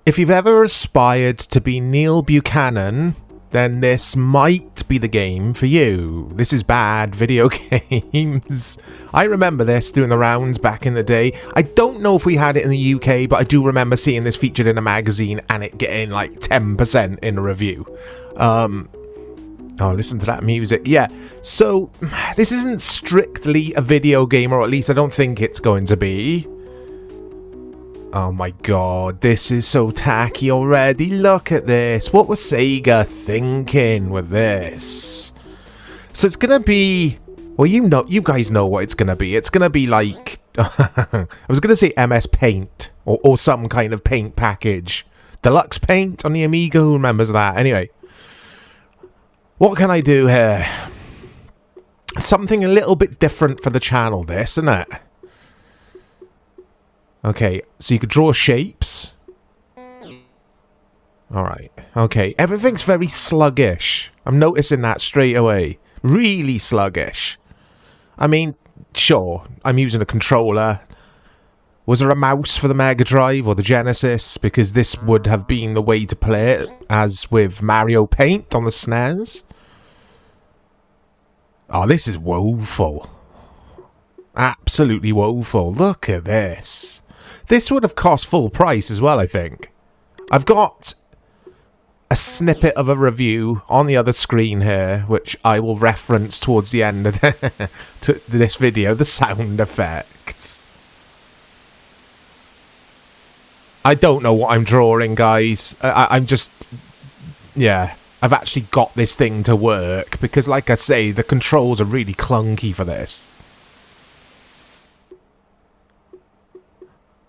If you've ever aspired to be Neil Buchanan, then this might be the game for you. This is bad video games. I remember this doing the rounds back in the day. I don't know if we had it in the UK, but I do remember seeing this featured in a magazine and it getting like 10% in a review. Oh, listen to that music. Yeah, so this isn't strictly a video game, or at least I don't think it's going to be. Oh my god, this is so tacky already. Look at this. What was Sega thinking with this? So it's gonna be... Well, you guys know what it's gonna be. It's gonna be like... I was gonna say MS Paint. Or some kind of paint package. Deluxe Paint on the Amiga, who remembers that? Anyway. What can I do here? Something a little bit different for the channel, this, isn't it? Okay, so you could draw shapes. Alright, okay. Everything's very sluggish. I'm noticing that straight away. Really sluggish. I mean, sure, I'm using a controller. Was there a mouse for the Mega Drive or the Genesis? Because this would have been the way to play it, as with Mario Paint on the SNES. Oh, this is woeful. Absolutely woeful. Look at this. This would have cost full price as well, I think. I've got a snippet of a review on the other screen here, which I will reference towards the end of this video, the sound effects. I don't know what I'm drawing, guys. I'm just... Yeah, I've actually got this thing to work, because like I say, the controls are really clunky for this.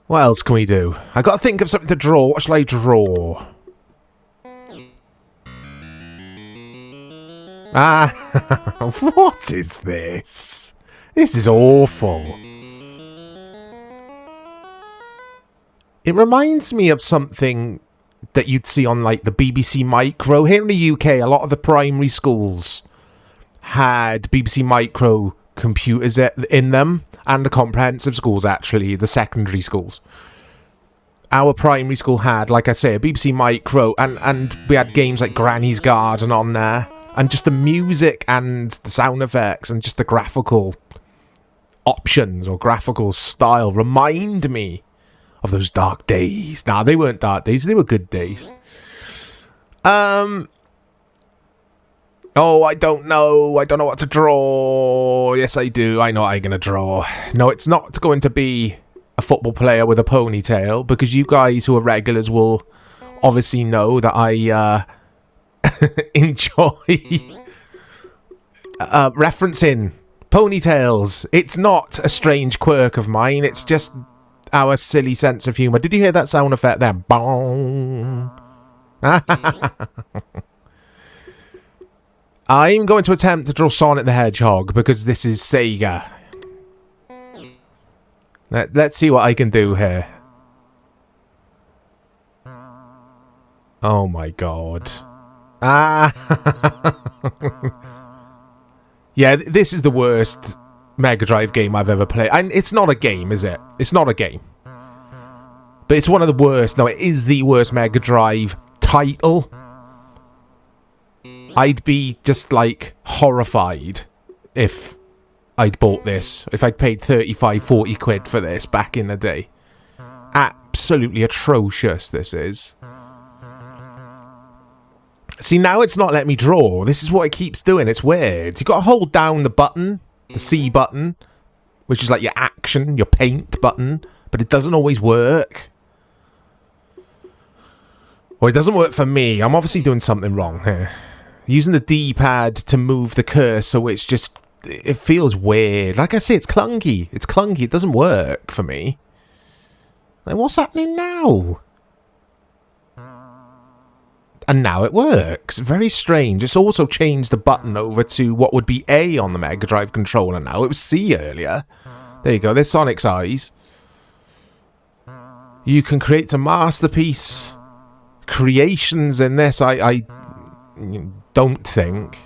What else can we do? I gotta think of something to draw. What shall I draw? What is this? This is awful. It reminds me of something that you'd see on like the BBC Micro. Here in the UK, a lot of the primary schools had BBC Micro computers in them, and the comprehensive schools, actually, the secondary schools. Our primary school had, like I say, a BBC Micro, and we had games like Granny's Garden on there, and just the music and the sound effects and just the graphical options or graphical style remind me of those dark days. Nah, they weren't dark days, they were good days. Oh, I don't know what to draw. Yes, I do. I know what I'm going to draw. No, it's not going to be a football player with a ponytail, because you guys who are regulars will obviously know that I enjoy referencing ponytails. It's not a strange quirk of mine. It's just our silly sense of humour. Did you hear that sound effect there? Bong. I'm going to attempt to draw Sonic the Hedgehog, because this is Sega. Let's see what I can do here. Oh my god. Yeah, this is the worst Mega Drive game I've ever played. And it's not a game, is it? It's not a game. But it's one of the worst. No, it is the worst Mega Drive title. I'd be just, like, horrified if I'd bought this. If I'd paid 35, 40 quid for this back in the day. Absolutely atrocious, this is. See, now it's not letting me draw. This is what it keeps doing. It's weird. You've got to hold down the button, the C button, which is like your action, your paint button, but it doesn't always work. Or it doesn't work for me. I'm obviously doing something wrong here. Using the D-pad to move the cursor, which just... It feels weird. Like I say, it's clunky. It's clunky. It doesn't work for me. Like, what's happening now? And now it works. Very strange. It's also changed the button over to what would be A on the Mega Drive controller now. It was C earlier. There you go. There's Sonic's eyes. You can create a masterpiece. Creations in this, I don't think.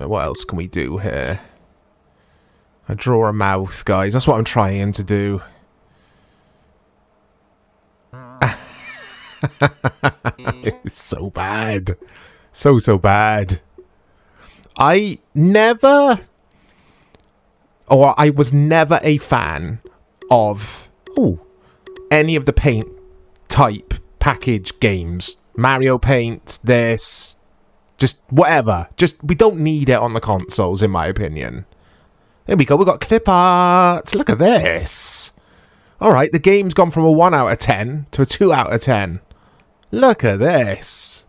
What else can we do here? I draw a mouth, guys. That's what I'm trying to do. It's so bad. So bad. I was never a fan of any of the Paint type package games. Mario Paint, this, just whatever. Just, we don't need it on the consoles, in my opinion. There we go, we got clip art. Look at this. Alright, the game's gone from a 1 out of 10 to a 2 out of 10. Look at this.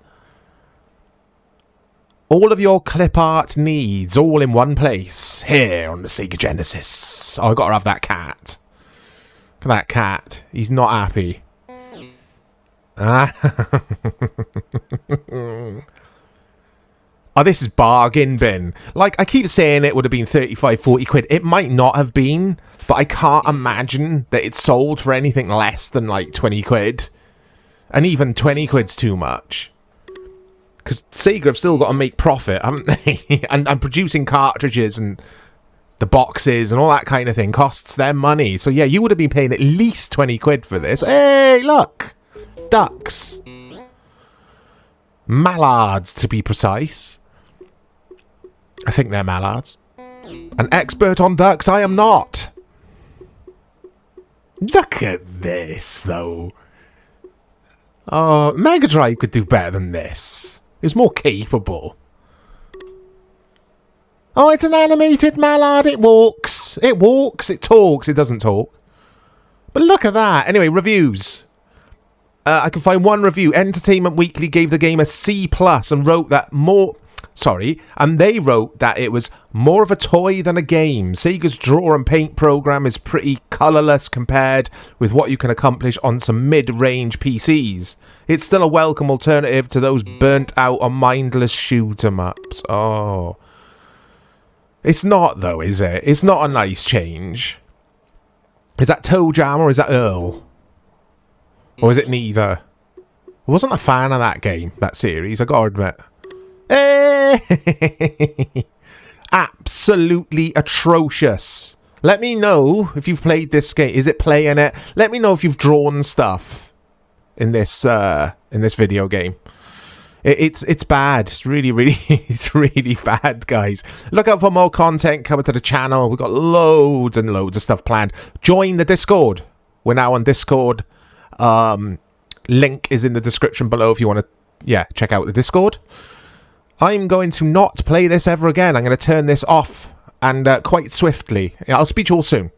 All of your clip art needs, all in one place. Here on the Sega Genesis. Oh, I gotta have that cat. Look at that cat. He's not happy. Oh, this is bargain bin. Like, I keep saying it would have been 35, 40 quid. It might not have been, but I can't imagine that it's sold for anything less than, like, 20 quid. And even 20 quid's too much. Because Sega have still got to make profit, haven't they? and producing cartridges and the boxes and all that kind of thing costs them money. So, yeah, you would have been paying at least 20 quid for this. Hey, look! Ducks. Mallards, to be precise. I think they're mallards. An expert on ducks, I am not. Look at this, though. Oh, Mega Drive could do better than this. It was more capable. Oh, it's an animated mallard. It walks. It walks. It talks. It doesn't talk. But look at that. Anyway, reviews. I can find one review. Entertainment Weekly gave the game a C+ and wrote that they wrote that it was more of a toy than a game. Sega's draw and paint program is pretty colourless compared with what you can accomplish on some mid-range PCs. It's still a welcome alternative to those burnt out or mindless shoot-em-ups. Oh. It's not, though, is it? It's not a nice change. Is that Toe Jam or is that Earl? Or is it neither? I wasn't a fan of that game, that series, I gotta admit. Hey! Absolutely atrocious. Let me know if you've played this game. Is it playing it? Let me know if you've drawn stuff in this video game. It's bad. It's really it's really bad, guys. Look out for more content coming to the channel. We've got loads and loads of stuff planned. Join the Discord. We're now on Discord. Link is in the description below if you want to, check out the Discord. I'm going to not play this ever again. I'm going to turn this off, and quite swiftly. I'll speak to you all soon.